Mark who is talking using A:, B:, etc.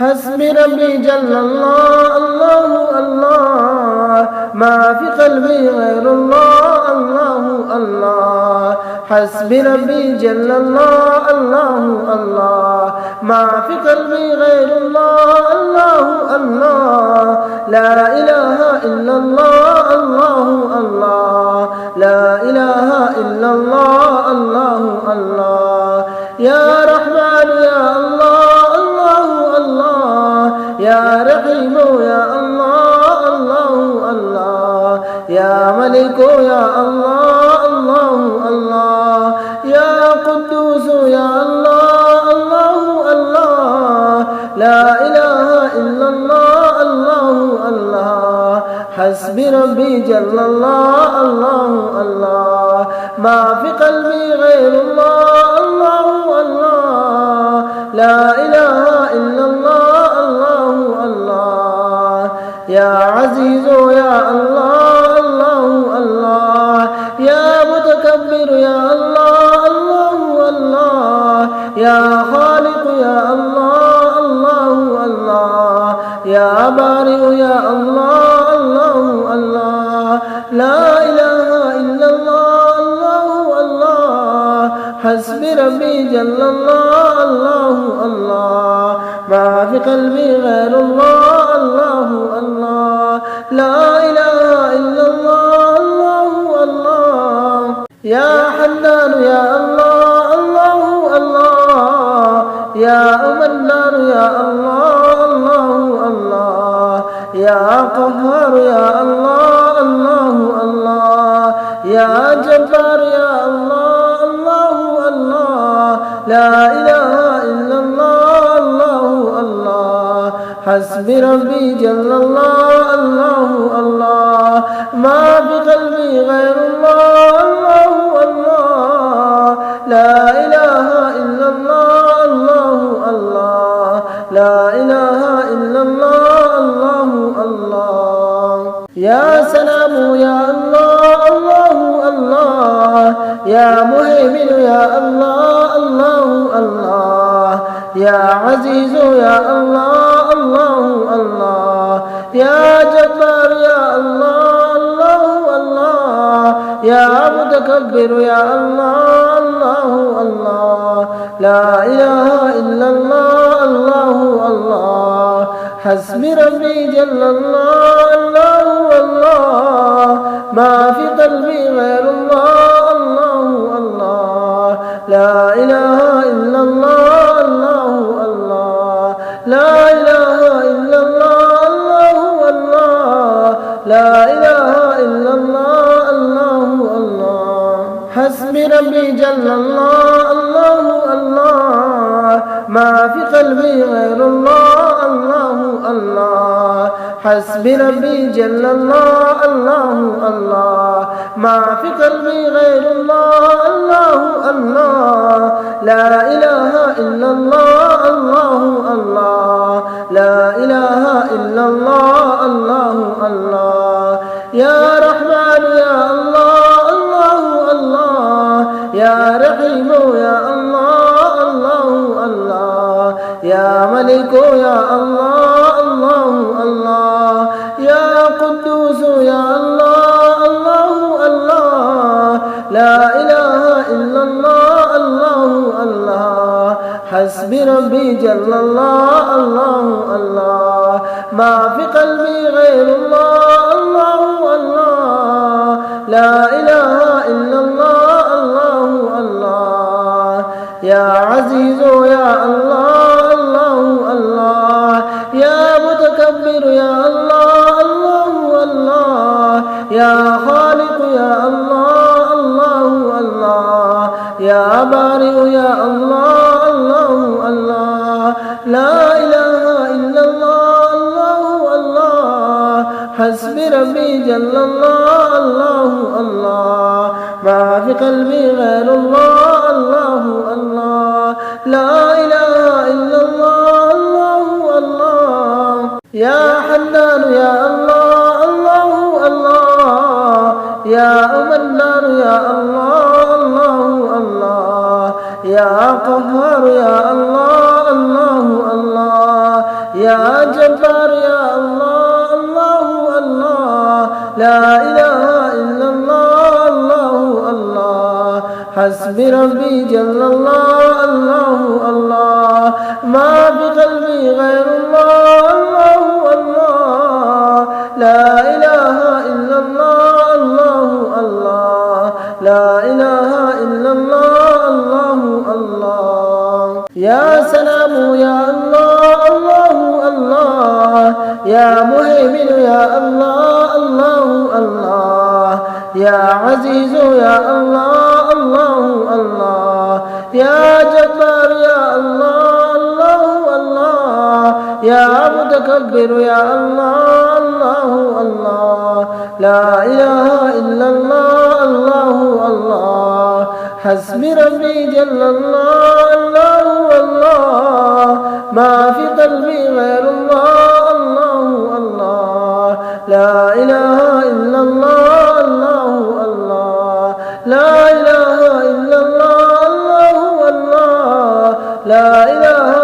A: حسبي ربي جل الله الله الله ما في قلبي غير الله الله الله حسبي ربي جل الله الله الله ما في قلبي غير الله الله الله لا إله إلا الله الله الله لا إله إلا الله الله الله يا رحمن يا الله الله الله يا رحيم يا الله الله الله يا ملك يا الله الله الله يا قدوس يا الله الله الله لا إله إلا الله الله الله حسبي ربي جل الله الله الله ما في قلبي غير الله الله الله لا إله إلا الله الله الله يا عزيز يا الله الله الله يا متكبر يا الله الله الله يا خالق يا الله الله الله يا بارئ يا الله الله الله لا إله إلا الله الله الله حسبي ربي جل الله الله الله ما في قلبي غير الله الله الله لا إله إلا الله الله الله يا حنان يا الله الله الله يا منان يا الله الله الله يا قهار يا الله الله الله يا جبار يا الله الله الله لا إله إلا الله الله الله حسبي ربي جل الله الله الله ما في قلبي غير الله الله الله لا إله إلا الله الله الله لا إله إلا الله الله الله يا سلام يا الله الله الله يا مهيمن يا الله الله الله يا عزيز يا الله الله الله يا جبار يا الله الله الله يا متكبر يا الله الله الله لا إله إلا الله الله الله حسبي ربي جل الله الله الله ما في قلبي غير الله الله الله لا إله إلا الله الله الله لا إله إلا الله الله الله لا إله إلا الله الله الله حسبي ربي جل الله الله الله ما في قلبي غير الله الله الله حسبي ربي جل الله الله الله ما في قلبي غير الله الله الله لا إله إلا الله الله الله لا إله إلا الله الله الله يا رحمن يا الله الله الله يا رحيم يا الله الله الله يا ملك يا الله الله الله يا قدوس يا الله الله الله لا إله إلا الله الله الله حسبي ربي جل الله الله الله ما في قلبي غير الله الله الله لا إله إلا الله الله الله يا عزيز يا الله الله الله يا متكبر يا الله الله الله يا خالق يا الله الله الله يا بارئ يا الله الله الله لا إله إلا الله الله الله حسبي ربي جل الله الله الله ما في قلبي غير الله الله الله لا إله إلا الله الله الله يا حنان يا الله الله الله يا منان يا الله الله الله يا قهار يا الله الله الله يا جبار يا الله الله الله لا إله إلا الله الله الله حسبي ربي جل الله الله الله ما في قلبي غير الله الله الله لا إله إلا الله الله الله لا إله إلا الله الله الله يا سلام يا الله الله الله يا مهيمن يا الله الله الله يا عزيز يا الله الله الله يا جبار يا الله الله الله يا متكبر يا الله الله الله لا إله إلا الله الله الله حسبي ربي جل الله الله الله ما في قلبي غير الله الله الله لا إله إلا الله الله الله لا إله إلا الله الله الله لا إله